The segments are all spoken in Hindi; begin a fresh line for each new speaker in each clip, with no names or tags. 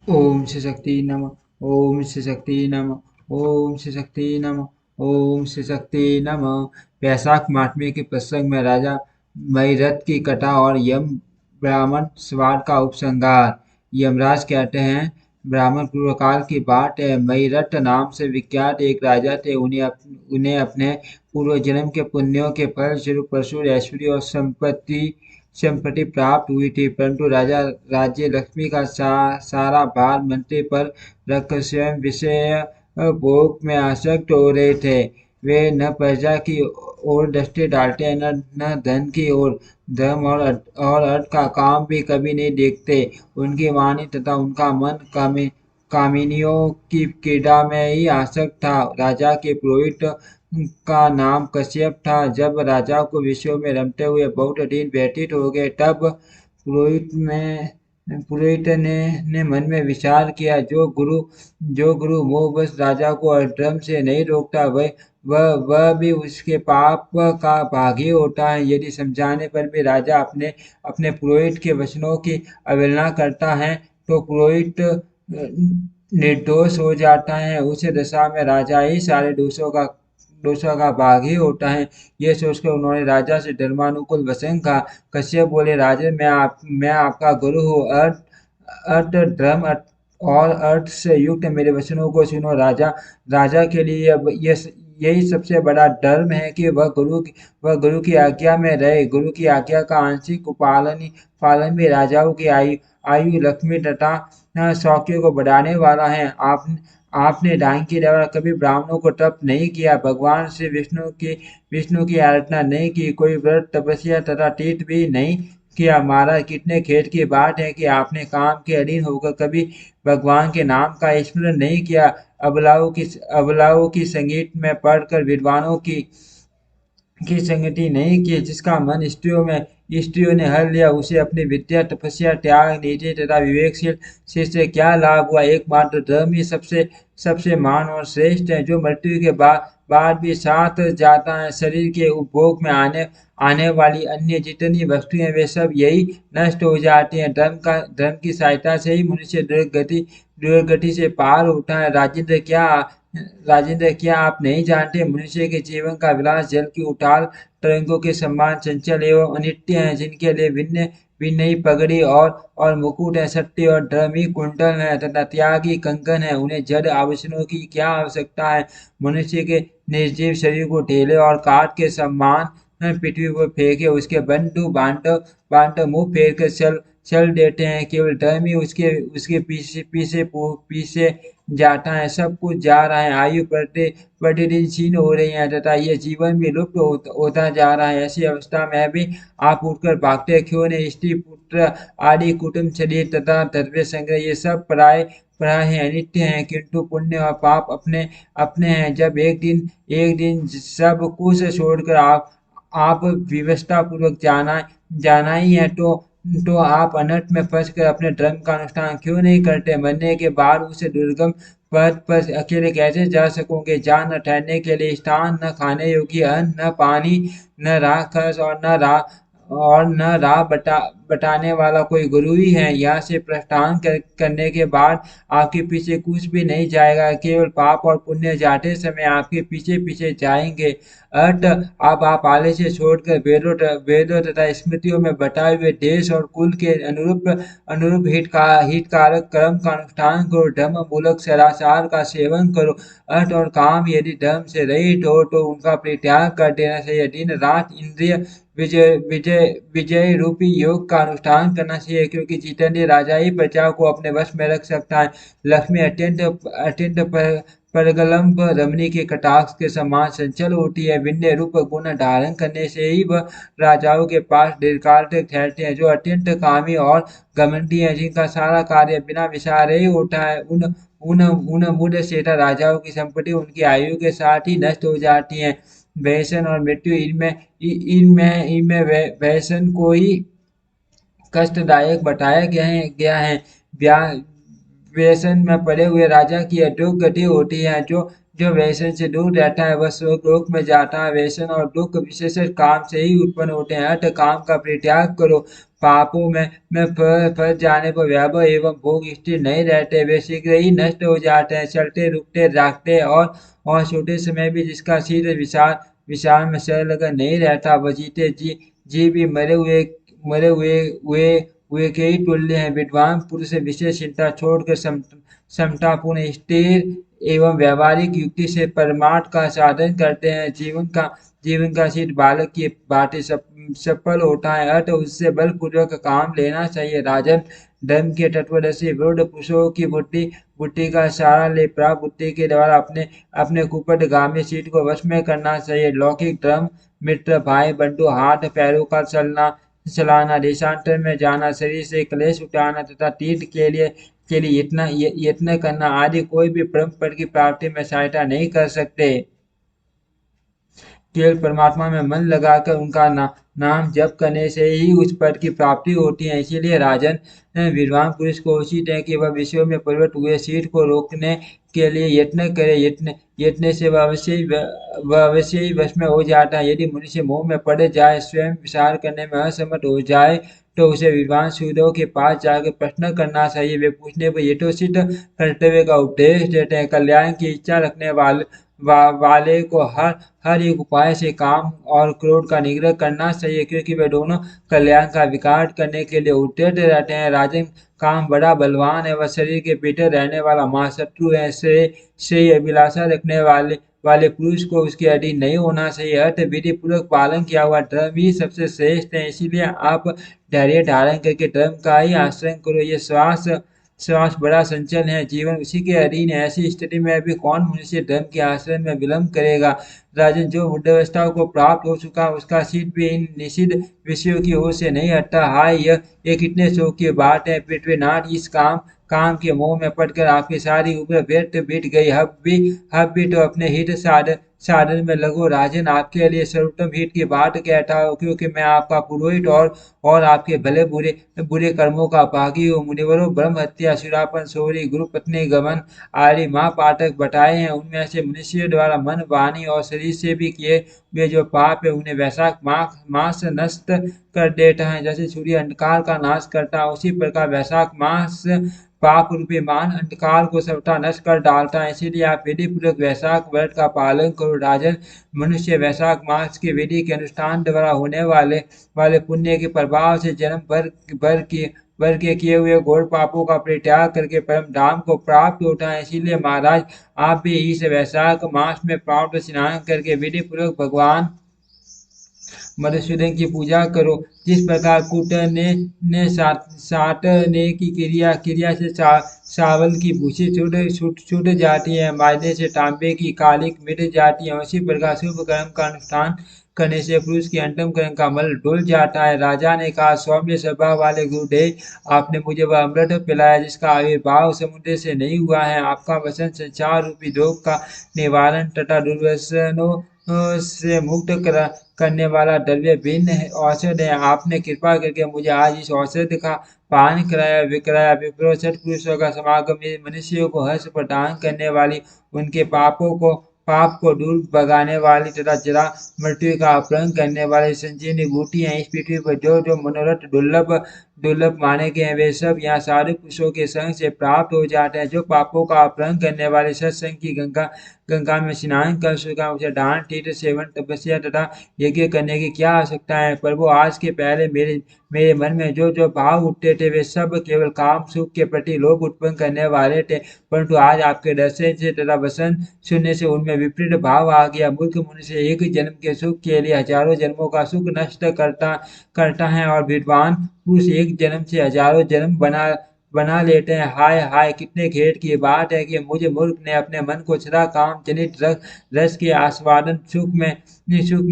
ओम श्री शक्ति नमः। ओम श्री शक्ति नमः। ओम श्री शक्ति नमः। ओम श्री शक्ति नमः। वैशाख महात्म्य के प्रसंग में राजा मयरथ की कथा और यम ब्राह्मण सवार का उपसंहार। यमराज कहते हैं, ब्राह्मण पूर्व काल की बात है। मयरथ नाम से विख्यात एक राजा थे। उन्हें अपने पूर्व जन्म के पुण्यों के फलस्वरूप प्रचुर ऐश्वर्य और संपत्ति प्राप्त हुई थी, परंतु राजा राज्य लक्ष्मी का सारा भार मंत्री पर रखकर स्वयं विषय भोग में आसक्त हो रहे थे। वे न प्रजा की ओर दृष्टि डालते, न धन की ओर। धर्म और अर्थ का काम भी कभी नहीं देखते। उनकी वाणी तथा उनका मन कामिनियों की क्रीड़ा में ही आसक्त था। राजा के पुरोहित का नाम कश्यप था। जब राजा को विषयों में रमते हुए बहुत दिन व्यतीत हो गए, तब पुरोहित ने मन में विचार किया, जो गुरु मोहवश राजा को अधर्म से नहीं रोकता, वह भी उसके पाप का भागी होता है। यदि समझाने पर भी राजा अपने अपने पुरोहित के वचनों की अवहेलना करता है, तो पुरोहित निर्दोष हो जाता है। उस दशा में राजा ही सारे दोषों का भागी होता है। यह सोचकर उन्होंने राजा से धर्मानुकूल वचन कहा। कश्यप बोले, राजन, मैं आपका गुरु हूँ। अर्थ, धर्म और अर्थ से युक्त मेरे वचनों को सुनो। राजा राजा के लिए यही सबसे बड़ा धर्म है कि वह गुरु की आज्ञा में रहे। गुरु की आज्ञा का आंशिक पालन भी राजाओं की आयु, लक्ष्मी तथा शौकियों को बढ़ाने वाला है। आपने डांग के द्वारा कभी ब्राह्मणों को तप नहीं किया, भगवान श्री विष्णु की आराधना नहीं की, कोई व्रत, तपस्या तथा तीर्थ भी नहीं किया। महाराज, कितने खेद की बात है कि आपने काम के अधीन होकर कभी भगवान के नाम का स्मरण नहीं किया। अबलाओं की संगीत में पढ़कर विद्वानों की संगति नहीं की। जिसका मन स्त्रियों ने हर लिया, उसे अपनी विद्या, तपस्या, त्याग, नीति तथा विवेकशील से क्या लाभ हुआ। एकमात्र धर्म ही सबसे सबसे महान और श्रेष्ठ है, जो मृत्यु के बाद भी साथ जाता है। शरीर के उपभोग में आने वाली अन्य जितनी वस्तुएं, वे सब यही नष्ट हो जाती हैं। धर्म की सहायता से ही मनुष्य दुर्गति से पार होता है। राजेंद्र, क्या आप नहीं जानते, मनुष्य के जीवन का विलास जल की उताल तरंगों के समान चंचल एवं अनित्य है, जिनके लिए भिन्न भिन्न ही पगड़ी और मुकुट है। सत्य और धर्म ही कुंडल है तथा त्याग ही कंकन है। उन्हें जड़ आभूषणों की क्या आवश्यकता है। मनुष्य के निर्जीव शरीर को ढेले और काठ के समान पृथ्वी पर फेंके, उसके बंधु बांधव बांधव मुंह फेर कर चल देते हैं। केवल धर्म ही उसके उसके पीछे पीछे पीछे जाता है। सब कुछ जा रहा है। आयु प्रतिदिन क्षीण हो रही है तथा ये जीवन भी लुप्त होता जा रहा है। ऐसी अवस्था में भी आप उठकर भागते क्यों नहीं। स्त्री, पुत्र आदि, कुटुंब, शरीर तथा द्रव्य संग्रह, ये सब पराये हैं, अनित्य हैं, किंतु पुण्य और पाप अपने अपने हैं। जब एक दिन सब कुछ छोड़कर आप विवशता पूर्वक जाना ही है, तो आप अनर्थ में फंसकर अपने धर्म का अनुष्ठान क्यों नहीं करते। मरने के बाद उसे दुर्गम पद पर अकेले कैसे जा सकोगे। जहाँ न ठहरने के लिए स्थान, न खाने योग्य अन्न, न पानी, न राखस और न राह बताने वाला कोई गुरु ही है। यहाँ से प्रस्थान करने के बाद आपके पीछे कुछ भी नहीं जाएगा, केवल पाप और पुण्य जाते समय आपके पीछे पीछे जाएंगे। अर्थ, अब आप आलस्य छोड़कर वेदों तथा स्मृतियों में बताए हुए देश और कुल के अनुरूप हितकारक कर्म का अनुष्ठान करो। धर्म मूलक सदाचार का सेवन करो। अर्थ और काम यदि धर्म से रहित हो, तो उनका परित्याग कर देना चाहिए। दिन रात इंद्रिय विजय रूपी योग का अनुष्ठान करना चाहिए, क्योंकि जितेंद्र राजा ही प्रजा को अपने वश में रख सकता है। लक्ष्मी अत्यंत अत्यंत प्रगल्भ रमणी के कटाक्ष के समान संचल होती है। विनय रूप गुण धारण करने से ही वह राजाओं के पास दीर्घकाल तक ठहरते हैं। जो अत्यंत कामी और घमंडी है, जिनका सारा कार्य बिना विचारे ही होता है, उन मूढ़ सेठा राजाओं की संपत्ति उनकी आयु के साथ ही नष्ट हो जाती है। व्यसन और मृत्यु, इनमें व्यसन को ही कष्टदायक बताया गया है। व्यसन में पड़े हुए राजा की अटूट गति होती है। जो जो व्यसन से दूर रहता है वह स्वर्गलोक में जाता है। व्यसन और दुख विशेषकर काम से ही उत्पन्न होते हैं। अतः काम का परित्याग करो। पापों में फंस जाने पर वैभव एवं भोग स्थिर नहीं रहते, वे शीघ्र ही नष्ट हो जाते हैं। चलते रुकते जागते और छोटे समय भी जिसका शीघ्र विशाल विशाल में शर अगर नहीं रहता, वह जीते जी भी मरे हुए के ही तुल्य हैं। विद्वान पुरुष विशेष चिंता छोड़कर समतापूर्ण स्थिर एवं व्यावहारिक युक्ति से परमार्थ का साधन करते हैं। जीवन का शीत बालक की भांति सफल होता है। अतः उससे बलपूर्वक काम लेना चाहिए। राजन, धर्म के तत्वदर्शी वृद्ध पुरुषों की बुद्धि बुद्धि का सहारा ले प्राप्त बुद्धि के द्वारा अपने अपने कुपथगामी शीत को वश में करना चाहिए। लौकिक धर्म, मित्र, भाई बंधु, हाथ पैरों का चलाना, देशांतर में जाना, शरीर से क्लेश उठाना तथा तीर्थ के लिए यत्न करना आदि कोई भी परम पद की प्राप्ति में सहायता नहीं कर सकते। केवल परमात्मा में मन लगाकर उनका नाम जप करने से ही उस पद की प्राप्ति होती है। इसीलिए राजन, विद्वान पुरुष को उचित है कि वह विषयों में प्रवृत्त हुए शीत को रोकने के लिए यत्न करे। यत्न से वह अवश्य ही वश में हो जाता है। यदि मनुष्य मोह में पड़ जाए, स्वयं विचार करने में असमर्थ हो जाए, तो उसे विद्वान सूर्यों के पास जाकर प्रश्न करना चाहिए। वे पूछने पर यथोचित कर्तव्य का उपदेश देते हैं। कल्याण की इच्छा रखने वाले को हर एक उपाय से काम और क्रोध का निग्रह करना चाहिए, क्योंकि वे दोनों कल्याण का विकार करने के लिए उद्यत रहते हैं। राजन, काम बड़ा बलवान है, वह शरीर के भीतर रहने वाला महाशत्रु है। श्रेय अभिलाषा रखने वाले पुरुष को उसके अधीन नहीं होना चाहिए। अर्थ विधि पूर्वक पालन किया हुआ धर्म ही सबसे श्रेष्ठ है। इसीलिए आप धैर्य धारण करके धर्म का ही आश्रय करो। ये श्वास बड़ा संचल है, जीवन उसी के अधीन है। ऐसी स्थिति में अभी कौन मनुष्य धर्म के आश्रय में विलंब करेगा। राजन, जो बुद्धावस्था को प्राप्त हो चुका उसका शीत भी इन निषिद्ध विषयों की ओर से नहीं हटता। हाय, यह कितने शोक की बात है पृथ्वीनाथ। इस काम के मोह में पड़कर आपकी सारी उम्र व्यर्थ बीत गई। अब भी तो अपने हित साधन में लगो। राजन, आपके लिए सर्वोत्तम हित की बात कहता हूँ, क्योंकि मैं आपका पुरोहित और आपके भले बुरे बुरे कर्मों का भागी हूँ। मुनिवरों, ब्रह्म हत्या, सुरापन, सोरी, गुरु पत्नी गमन आदि महापातक बताए हैं। उनमें से मनुष्य द्वारा मन, वाणी और शरीर से भी किए हुए जो पाप है, उन्हें वैशाख मास नष्ट कर देता है। जैसे सूर्य अंधकार का नाश करता है, उसी प्रकार वैशाख मास पाप रूपी मान अंधकार को सबटा नष्ट कर डालता है। इसीलिए आप विधि पूर्वक वैशाख व्रत का पालन करो। राजन, मनुष्य वैशाख मास की विधि के अनुष्ठान द्वारा होने वाले पुण्य के प्रभाव से जन्म भर के किए हुए घोर पापों का परित्याग करके परम धाम को प्राप्त होता है। इसीलिए महाराज, आप भी इस वैशाख मास में प्राप्त स्नान करके विधि पूर्वक भगवान मधुसूदन की पूजा करो। जिस प्रकार कूटने साटने की क्रिया से चावल की भूसी छूट जाती है, मैदे से तांबे की कालिक मिट जाती है, उसी प्रकार शुभ कर्म का अनुष्ठान करने से पुरुष की अंतम कर्म का मल धुल जाता है। राजा ने कहा, सौम्य स्वभाव वाले गुरुदेव, आपने मुझे वह अमृत पिलाया जिसका आविर्भाव समुद्र से नहीं हुआ है। आपका वचन संसार रूपी रोग का निवारण तथा दुर्व्यसनों से मुक्त करने वाला द्रव्य भिन्न औषध है। आपने कृपा करके मुझे आज इस औषध का पान कराया। विप्रो, सत्पुरुषों का समागम मनुष्यों को हर्ष प्रदान करने वाली, उनके पाप को दूर भगाने वाली तथा जरा मृत्यु का अपहरण करने वाली संजीवनी बूटी है। इस पृथ्वी पर जो जो मनोरथ दुर्लभ माने गए हैं, वे सब यहाँ साधु पुरुषों के संग से प्राप्त हो जाते हैं। जो पापों का अपहरण करने वाले सत्संग की गंगा में स्नान कर चुका, उसे दान, तीर्थ, सेवन, तपस्या तथा यज्ञ करने की क्या आवश्यकता है। प्रभु, आज के पहले मेरे मन में जो जो भाव उठते थे, वे सब केवल काम सुख के प्रति लोभ उत्पन्न करने वाले थे, परंतु आज आपके दर्शन से तथा वचन सुनने से उनमें विपरीत भाव आ गया। मूर्ख मनुष्य एक जन्म के सुख के लिए हजारों जन्मों का सुख नष्ट करता है, और विद्वान पुरुष एक जन्म से हजारों जन्म बना लेते हैं। हाय हाय, कितने खेद की बात है कि मुझे मूर्ख ने अपने मन को सदा काम जनित रस के आस्वादन सुख में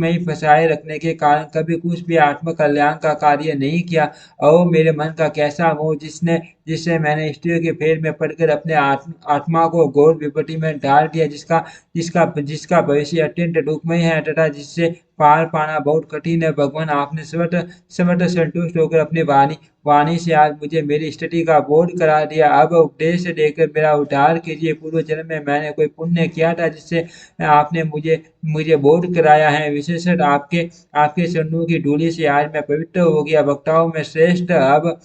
ही फंसाए रखने के कारण कभी कुछ भी आत्म कल्याण का कार्य नहीं किया। ओ मेरे मन का कैसा मोह, जिसने जिससे मैंने स्त्रियों के फेर में पड़कर अपने आत्मा को घोर विपत्ति में डाल दिया, जिसका जिसका जिसका भविष्य अत्यंत दुखमय है तथा जिससे पार पाना बहुत कठिन है। भगवान, आपने स्वतः स्वतः संतुष्ट होकर अपनी वाणी वाणी से आज मुझे मेरी स्थिति का बोध करा दिया। अब उपदेश देकर मेरा उद्धार कीजिए। पूर्व जन्म में मैंने कोई पुण्य किया था जिससे आपने मुझे मुझे बोध कराया है। विशेषतः आपके आपके चरणों की धूलि से आज मैं पवित्र हो गया। वक्ताओं में श्रेष्ठ, अब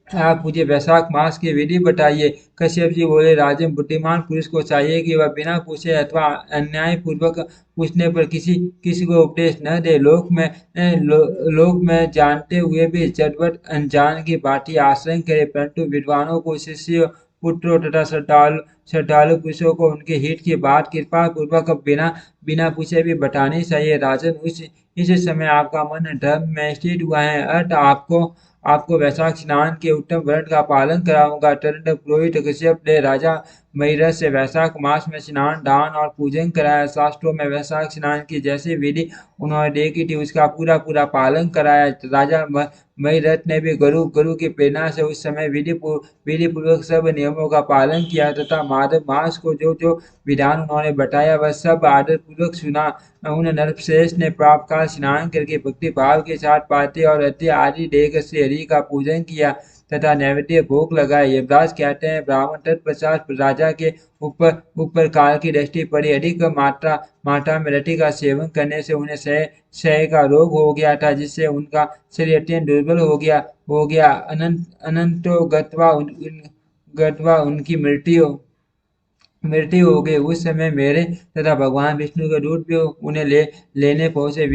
आप मुझे वैशाख मास की विधि बताइए। कश्यप जी बोले, राजन, बुद्धिमान पुरुष को चाहिए कि वह बिना पूछे अथवा अन्याय पूर्वक पूछने पर किसी किसी को उपदेश न दे। लोक में जानते हुए भी जड़वत अनजान की बातें आश्रय करे, परंतु विद्वानों को, शिष्य पुत्रों तथा श्रद्धालु पुरुषों को उनके हित की बात कृपा पूर्वक बिना बिना पूछे भी बतानी चाहिए। राजन, उस इस समय आपका मन धर्म में स्थित हुआ है, अर्थ आपको आपको वैशाख स्नान के उत्तम व्रत का पालन कराऊंगा। तदनंतर पुरोहित कश्यप ने राजा महिरथ से वैशाख मास में स्नान, दान और पूजन कराया। शास्त्रों में वैशाख स्नान की जैसी विधि उन्होंने देखी थी उसका पूरा पूरा पालन कराया। राजा महिरथ ने भी गुरु गुरु की प्रेरणा से उस समय विधि पूर्वक सब नियमों का पालन किया तथा माधव मास को जो जो विधान उन्होंने बताया वह सब आदर पूर्वक सुना। उन नरश्रेष्ठ ने प्रातः काल स्नान करके भक्ति भाव के साथ पाते और अर्घ्य आदि देकर श्री हरि का पूजन किया तथा नैवेद्य भोग लगाए। यमराज कहते हैं, ब्राह्मण तत्पश्चात राजा के ऊपर ऊपर काल की दृष्टि पड़ी। अधिक मात्रा मात्रा में रति का सेवन करने से उन्हें क्षय का रोग हो गया था, जिससे उनका शरीर अत्यंत दुर्बल हो गया। अनंतो गत्वा उनकी मृत्यु हो गई। उस समय मेरे तथा भगवान विष्णु के दूत भी उन्हें लेने पहुंचे।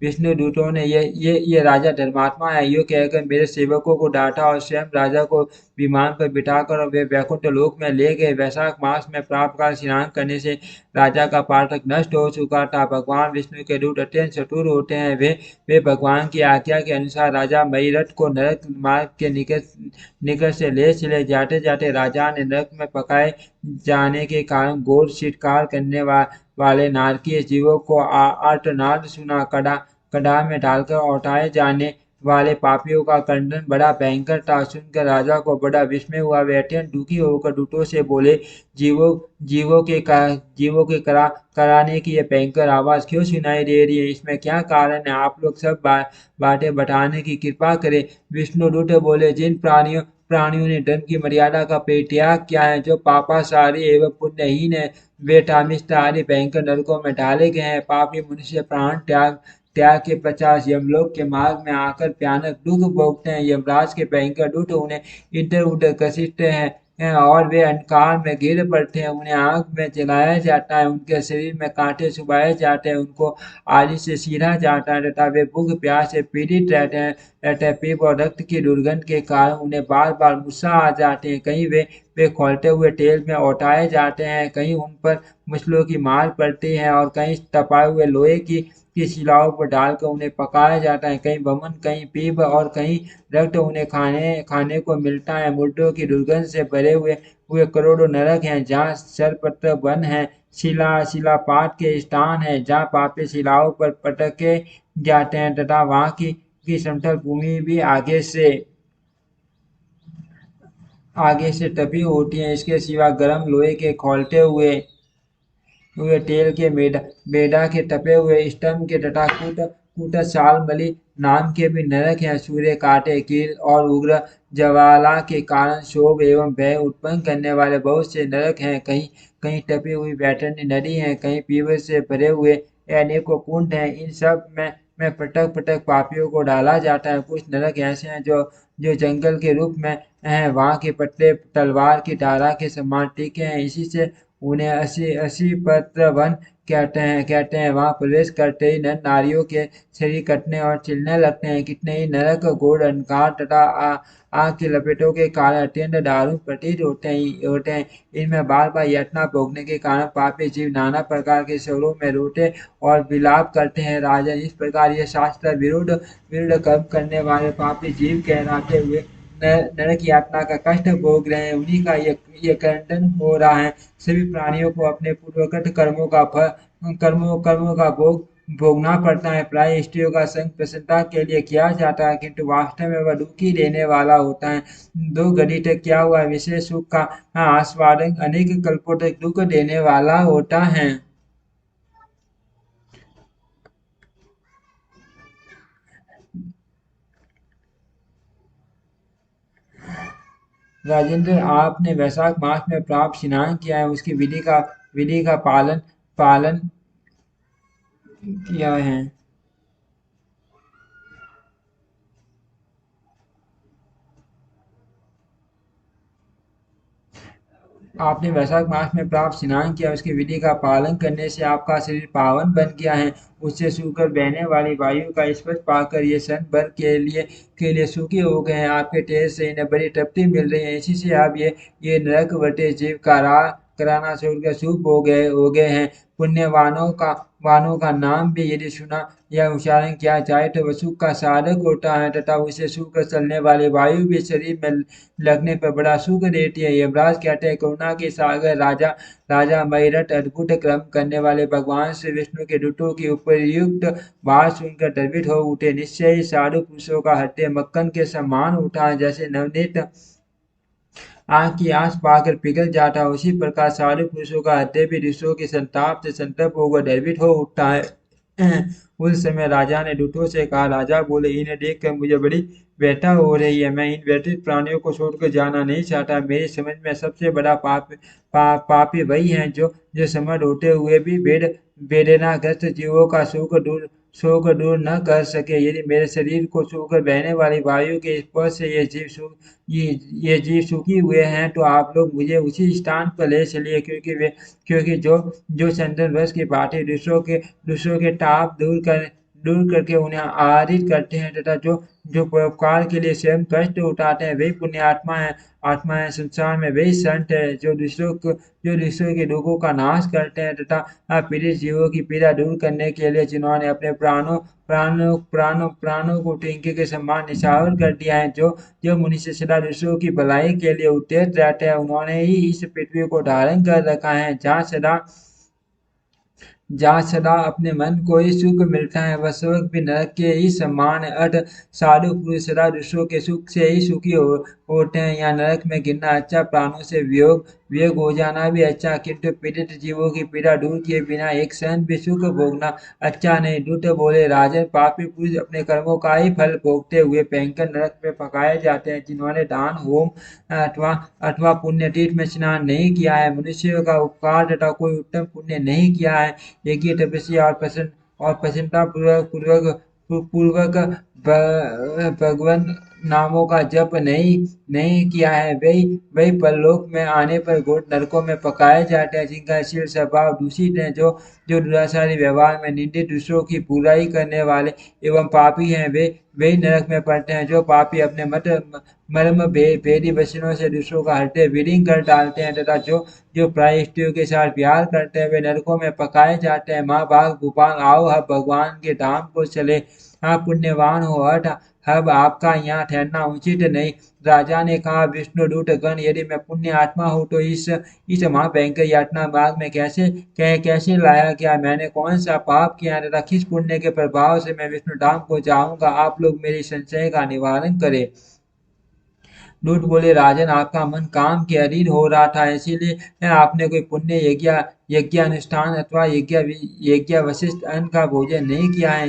विष्णु दूतों ने ये राजा धर्मात्मा है यो कहकर मेरे सेवकों को डांटा और स्वयं राजा को विमान पर बिठाकर वे वैकुंठ लोक में ले गए। वैशाख मास में प्रातःकाल स्नान करने से राजा का पाठक नष्ट हो चुका था। भगवान विष्णु के दूत अत्यंत चतुर होते हैं। वे भगवान की आज्ञा के अनुसार राजा महिरथ को नरक मार्ग के निकट से ले चले। जाते जाते राजा ने नरक में पकाए जाने के कारण घोर शिकार करने वाले नारकीय जीवों को आर्तनाद सुना। कड़ा में डालकर उठाए जाने वाले पापियों का क्रंदन बड़ा भयंकर था। सुनकर राजा को बड़ा विस्मय हुआ। वे अत्यंत दुखी होकर दूतों से बोले, जीवों जीवों के कराने की यह भयंकर आवाज क्यों सुनाई दे रही है? इसमें क्या कारण है? आप लोग सब बातें बताने की कृपा करें। विष्णुदूत बोले, जिन प्राणियों ने धर्म की मर्यादा का परित्याग किया है, जो पापाचारी एवं पुण्यहीन है, वे तामिष्ठ आदि भयंकर नरकों में डाले गए हैं। पापी मनुष्य प्राण त्याग के 50 यमलोक के मार्ग में आकर भयानक दुख भोगते हैं। यमराज के भयंकर दूत उन्हें इधर उधर घसीटते हैं और वे अंधकार में गिर पड़ते हैं। उन्हें आग में जलाया जाता है, उनके शरीर में कांटे चुभाए जाते हैं, उनको आदि से सीधा जाता है तथा वे भूख प्यास से पीड़ित रहते हैं। पीप और रक्त की दुर्गंध के कारण उन्हें बार बार गुस्सा आ जाते हैं। कहीं वे खोलते हुए तेल में उठाए जाते हैं, कहीं उन पर मुश्किलों की मार पड़ती है और कहीं तपाए हुए लोहे की शिलाओं पर डालकर उन्हें पकाया जाता है। कहीं बमन, कहीं पीप और कहीं रक्त उन्हें खाने को मिलता है। मुर्दों की दुर्गंध से भरे हुए करोड़ों नरक हैं, जहाँ सरपत्र वन है, शिलापात के स्थान है, जहाँ पापी शिलाओं पर पटके जाते हैं तथा वहाँ की समतल भूमि भी आगे से तपी होती है। इसके सिवा गर्म लोहे के खौलते हुए तेल के मेदा के तपे हुए स्तंभ के तथा कूटा शालमली नाम के भी नरक हैं। सूर्य, कांटे, कील और उग्र ज्वाला के कारण क्षोभ एवं भय उत्पन्न करने वाले बहुत से नरक हैं। कहीं कहीं तपी हुई बैठनी नदी है, कहीं पीवर से भरे हुए अनेकों कुंड हैं। इन सब में पटक पटक पापियों को डाला जाता है। कुछ नरक ऐसे हैं जो जंगल के रूप में हैं, वहाँ के पत्ते तलवार की धारा के समान तीखे हैं, इसी से उन्हें असी पत्र वन कहते हैं। वहां प्रवेश करते ही नर नारियों के शरीर कटने और चिलने लगते हैं। कितने ही नरक, घोर अंधकार तथा आग की लपेटों के कारण अत्यंत दारुण प्रतीत होते हैं। इनमें बार बार यातना भोगने के कारण पापी जीव नाना प्रकार के स्वरों में रोते और विलाप करते हैं। राजन, इस प्रकार ये शास्त्र विरुद्ध कर्म करने वाले पापी जीव कहलाते हुए नरक यातना का कष्ट भोग रहे हैं। उन्हीं का ये क्रंदन हो रहा है। सभी प्राणियों को अपने पूर्वगत कर्मों का भोगना पड़ता है। प्राय स्त्रियों का संग प्रसन्नता के लिए किया जाता है, किंतु वास्तव में वह दुख ही देने वाला होता है। 2 घड़ी तक किया हुआ विशेष सुख का आस्वादन अनेक कल्पों तक दुख देने वाला होता है। राजेंद्र, आपने वैशाख मास में प्राप्त स्नान किया है, उसकी विधि का पालन पालन किया है। आपने वैशाख मास में प्राप्त स्नान किया, उसकी विधि का पालन करने से आपका शरीर पावन बन गया है। उससे सूखकर बहने वाली वायु का स्पर्श पाकर ये सन भर के लिए सूखे हो गए हैं। आपके तेज से इन्हें बड़ी तृप्ति मिल रही है। इसी से आप ये नरक वटे जीव का कराना छोड़कर शुभ हो गए हैं। पुण्यवानों का वानों का नाम भी यदि सुना या उच्चारण किया जाए तो वह सुख का साधक होता है, तथा उसे सुख कर चलने वाली वायु भी शरीर में लगने पर बड़ा सुख देती है। यमराज कहते हैं, करुणा के सागर राजा राजा मयरथ अद्भुत कर्म करने वाले भगवान श्री विष्णु के दूतों की उपयुक्त बात सुनकर गर्वित हो उठे। निश्चय ही साधु पुरुषों का हृदय मक्खन के समान होता है, जैसे नवनीत आग की आस पाकर पिघल जाता है, उसी प्रकार साधु पुरुषों का हृदय भी ऋषियों के संताप से संतप्त होकर डरबित हो उठता है। उस समय राजा ने दूतों से कहा, राजा बोले, इन्हें देखकर मुझे बड़ी व्यथा हो रही है। मैं इन व्यथित प्राणियों को छोड़कर जाना नहीं चाहता। मेरी समझ में सबसे बड़ा पापी वही है जो समर्थ होते हुए भी वेदनाग्रस्त जीवों का शोक दूर न कर सके। यदि मेरे शरीर को छूकर बहने वाली वायु के स्पर्श से ये जीव सुखी हुए हैं, तो आप लोग मुझे उसी स्थान पर ले चलिए, क्योंकि जो चंदन वश की भांति दूसरों के ताप दूर करके उन्हें आरित करते हैं, तथा जो परोपकार के लिए स्वयं कष्ट उठाते हैं, वही पुण्य आत्मा है। संसार में वही संत है जो दूसरों के दुखों का नाश करते हैं, तथा पीड़ित जीवों की पीड़ा दूर करने के लिए जिन्होंने अपने प्राणों को टिंके के समान निछावर कर दिया है। जो मनुष्य सदा दूसरों की भलाई के लिए उद्यत रहते हैं, उन्होंने ही इस पृथ्वी को धारण कर रखा है। जहाँ सदा अपने मन को ही सुख मिलता है, वह स्वर्ग भी नरक के ही समान है। साधु पुरुष सदा दूसरों के सुख से ही सुखी होते हैं। यहाँ नरक में गिरना अच्छा, प्राणों से वियोग हो जाना भी अच्छा, किंतु पीड़ित जीवों की पीड़ा दूर किए बिना एक क्षण भी सुख भोगना अच्छा नहीं। दूत बोले, राजन, पापी पुरुष अपने कर्मों का ही फल भोगते हुए भयंकर नरक में पकाए जाते हैं। जिन्होंने दान, होम अथवा अथवा पुण्य तीर्थ में स्नान नहीं किया है, मनुष्यों का उपकार तथा कोई उत्तम पुण्य नहीं किया है, एक ही तपस्या और प्रसन्नता पूर्वक पूर्वक भगवान नामों का जप नहीं नहीं किया है, वही वही परलोक में आने पर घोर नरकों में पकाए जाते हैं। जिनका शील स्वभाव दूषित है, जो दुराचारी व्यवहार में निंदित, दूसरों की बुराई करने वाले एवं पापी हैं, वे नरक में पड़ते हैं। जो पापी अपने मर्म भेदी वचनों से दूसरों का हृदय विलीन कर डालते हैं, तथा जो प्राय स्त्रियों के साथ प्यार करते हैं, वे नरकों में पकाए जाते हैं। माँ बाग गोपाल, आओ हम भगवान के धाम को चले। आप पुण्यवान हो, हठ अब आपका यहाँ ठहरना उचित नहीं। राजा ने कहा, विष्णुदूत गण, यदि मैं पुण्य आत्मा हूँ तो इस महाभयंकर यातना मार्ग में कैसे लाया गया? मैंने कौन सा पाप किया है तथा किस पुण्य के प्रभाव से मैं विष्णु धाम को जाऊंगा? आप लोग मेरी संशय का निवारण करें। दूत बोले, राजन, आपका मन काम के अधीन हो रहा था, इसीलिए आपने कोई पुण्य यज्ञानुष्ठान अथवा यज्ञ वशिष्ठ अन्न का भोजन नहीं किया है।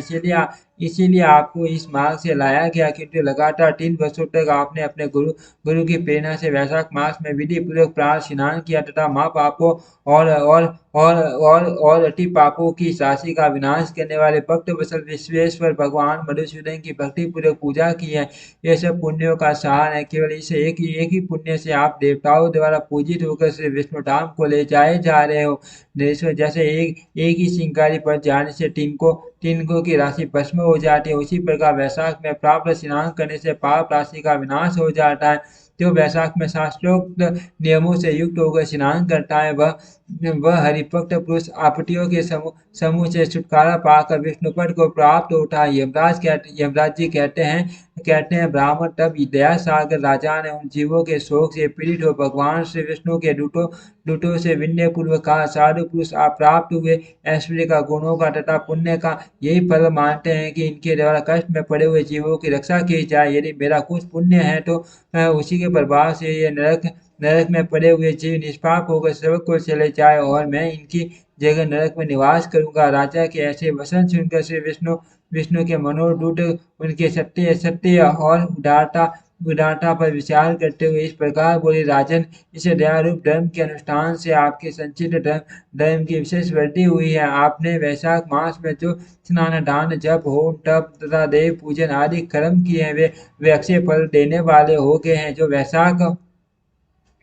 इसीलिए आपको इस मार्ग से लाया गया, किंतु लगातार 3 वर्षों तक आपने अपने गुरु की प्रेरणा से वैशाख मास में विधि पूर्वक प्रातः स्नान किया, तथा महापापों और अति पापों की राशि का विनाश करने वाले भक्त वत्सल विश्वेश्वर भगवान मधुसूदन की भक्ति पूर्वक पूजा की है। ये सब पुण्यों का सार है। केवल इस एक ही पुण्य से आप देवताओं द्वारा पूजित होकर श्री विष्णु धाम को ले जाए जा रहे हो। जैसे एक ही चिंगारी पर जाने से तिनकों की राशि भस्म हो जाती है, उसी प्रकार वैशाख में प्राप्त स्नान करने से पाप राशि का विनाश हो जाता है। जो वैशाख में शास्त्रोक्त नियमों से युक्त होकर स्नान करता है, वह हरिभक्त पुरुष आपत्तियों के समूह समूह से छुटकारा पाकर विष्णुपद को प्राप्त उठा। यमराज जी कहते हैं ब्राह्मण तब दया सागर राजा ने उन जीवों के शोक से पीड़ित हो भगवान श्री विष्णु के दूतों दूतों से विनय पूर्वक कहा, साधु पुरुष आप प्राप्त हुए ऐश्वर्य का, गुणों का तथा पुण्य का यही फल मानते हैं कि इनके द्वारा कष्ट में पड़े हुए जीवों की रक्षा की जाए। यदि मेरा कुछ पुण्य है तो उसी के प्रभाव से ये नरक नरक में पड़े हुए जीव निष्पाप होकर स्वर्ग को चले जाए और मैं इनकी जगह नरक में निवास करूंगा। राजा के ऐसे वचन सुनकर श्री विष्णु विष्णु के मनोदूत उनके सत्य सत्य और उदारता पर विचार करते हुए इस प्रकार बोले, राजन, इस दयारूप धर्म के अनुष्ठान से आपके संचित धर्म की विशेष वृद्धि हुई है। आपने वैशाख मास में जो स्नान दान जप होम तप तथा देव पूजन आदि कर्म किए हैं वे अक्षय फल देने वाले हो गए हैं।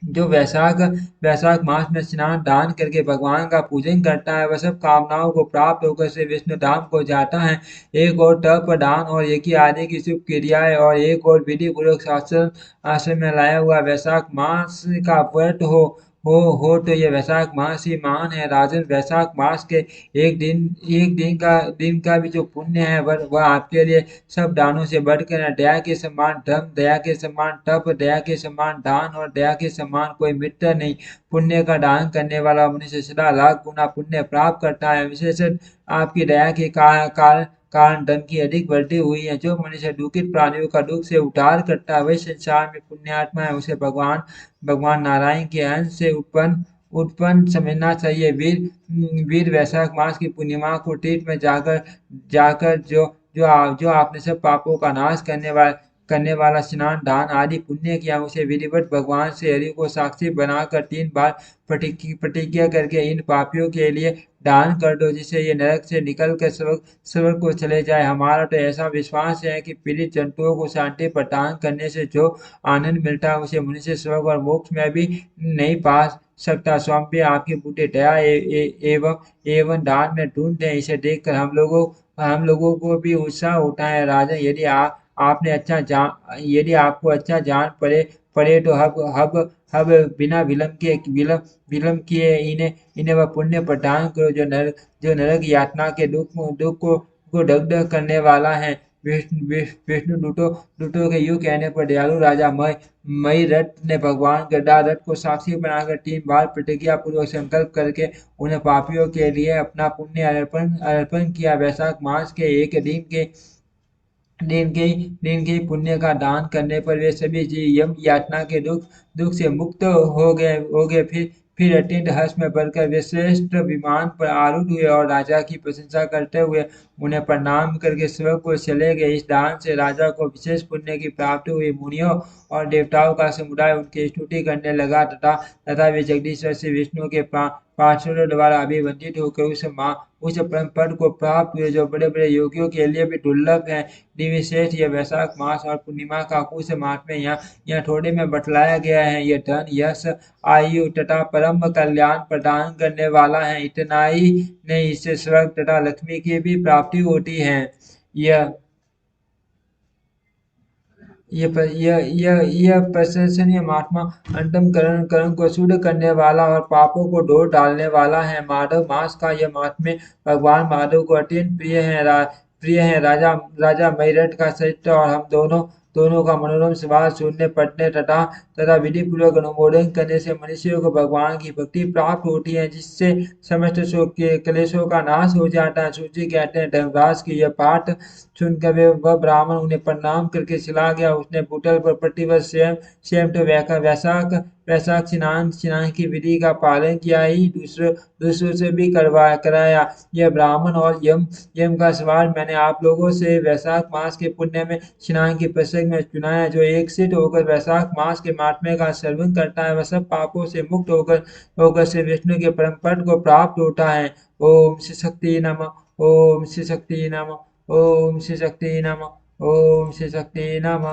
जो वैशाख मास में स्नान दान करके भगवान का पूजन करता है वह सब कामनाओं को प्राप्त होकर श्री विष्णु धाम को जाता है। एक और तप दान और यज्ञ आदि की शुभ क्रियाएं और एक और विधि पूर्वक शासन आश्रम में लाया हुआ वैशाख मास का व्रत हो तो ये वैशाख मास ही महान है। राजन, वैशाख मास के एक दिन का भी जो पुण्य है वह आपके लिए सब दानों से बढ़कर है। दया के समान धर्म, दया के समान तप, दया के समान दान और दया के समान कोई मित्र नहीं। पुण्य का दान करने वाला मनुष्य सदा लाख गुना पुण्य प्राप्त करता है। विशेषण आपकी दया के कारण धन की अधिक वृद्धि हुई है। जो मनुष्य दुखित प्राणियों का दुख से उद्धार करता है वही संसार में पुण्यात्मा है। उसे भगवान भगवान नारायण के अंश से उत्पन्न उत्पन्न समझना चाहिए। वीर वैशाख मास की पूर्णिमा को तीर्थ में जाकर जाकर जो आपने सब पापों का नाश करने वाला स्नान दान आदि पुण्य किया उसे विधिवत भगवान से हरि को साक्षी बनाकर 3 बार प्रतिज्ञा करके इन पापियों के लिए दान कर दो जिससे ये नरक से निकल कर स्वर्ग को चले जाए। हमारा तो ऐसा विश्वास है कि पीड़ित जंतुओं को शांति प्रदान करने से जो आनंद मिलता है उसे मनुष्य स्वर्ग और मोक्ष में भी नहीं पा सकता। स्वामी आपकी बूढ़े दया एवं दान में ढूंढते हैं। इसे देखकर हम लोगों को भी उत्साह होता है। राजा, यदि आपको अच्छा जान पड़े तो हब बिना विलंब किए इन्हें वह पुण्य प्रदान करो जो नरक यातना के दुख को दग्ध करने वाला है। विष्णु दूतों के यूं कहने पर दयालु राजा मई रथ ने भगवान गदाधर को साक्षी बनाकर 3 बार प्रतिज्ञा पूर्वक संकल्प करके उन्हें पापियों के लिए अपना पुण्य अर्पण किया। वैशाख मास के एक दिन के पुण्य का दान करने पर वे सभी जीव यम यातना के दुख से मुक्त हो गए। फिर अत्यंत हर्ष में भरकर वे श्रेष्ठ विमान पर आरूढ़ हुए और राजा की प्रशंसा करते हुए उन्हें प्रणाम करके स्वर्ग को चले गए। इस दान से राजा को विशेष पुण्य की प्राप्ति हुई। मुनियों और देवताओं का समुदाय उनकी स्तुति करने लगा तथा वे जगदीश्वर श्री विष्णु के पार्षदों द्वारा अभिवंदित होकर उस परम पद को प्राप्त हुए जो बड़े बड़े योगियों के लिए भी दुर्लभ है। निर्विशेष यह वैशाख मास और पूर्णिमा का कुछ महात्म्य यहाँ थोड़े में बतलाया गया है। यह धन, यश, आयु तथा परम कल्याण प्रदान करने वाला है। इतना ही नहीं, इससे स्वर्ग तथा लक्ष्मी की भी प्राप्ति होती है। यह यह प्रशंसनीय महात्मा अंतम करण को शुद्ध करने वाला और पापों को धो डालने वाला है। माधव मास का यह महात्म्य भगवान माधव को अत्यंत प्रिय है। राजा मैरठ का चरित्र और हम दोनों का मनोरम स्वभाव सुनने पढ़ने तथा विधि पूर्वक अनुमोदन करने से मनुष्यों को भगवान की भक्ति प्राप्त होती है जिससे समस्त शोक के क्लेशों का नाश हो जाता है। सूची कहते हैं, धर्मराज की यह पाठ सुनकर वह ब्राह्मण उन्हें प्रणाम करके चला गया। उसने भूतल पर प्रतिवर्ष स्वयं तो वैशाख स्नान की विधि का पालन किया ही दूसरों से भी कराया। यह ब्राह्मण और यम का सवाल मैंने आप लोगों से वैशाख मास के पुण्य में स्नान के प्रसंग में चुनाया। जो एक सिद्ध होकर वैशाख मास के महात्म्य का श्रवण करता है वह सब पापों से मुक्त होकर श्री विष्णु के परम पद को प्राप्त होता है। ओम श्री शक्ति नमः। ओम श्री शक्ति नमः। ओम श्री शक्ति नमः। ओम श्री शक्ति नमः।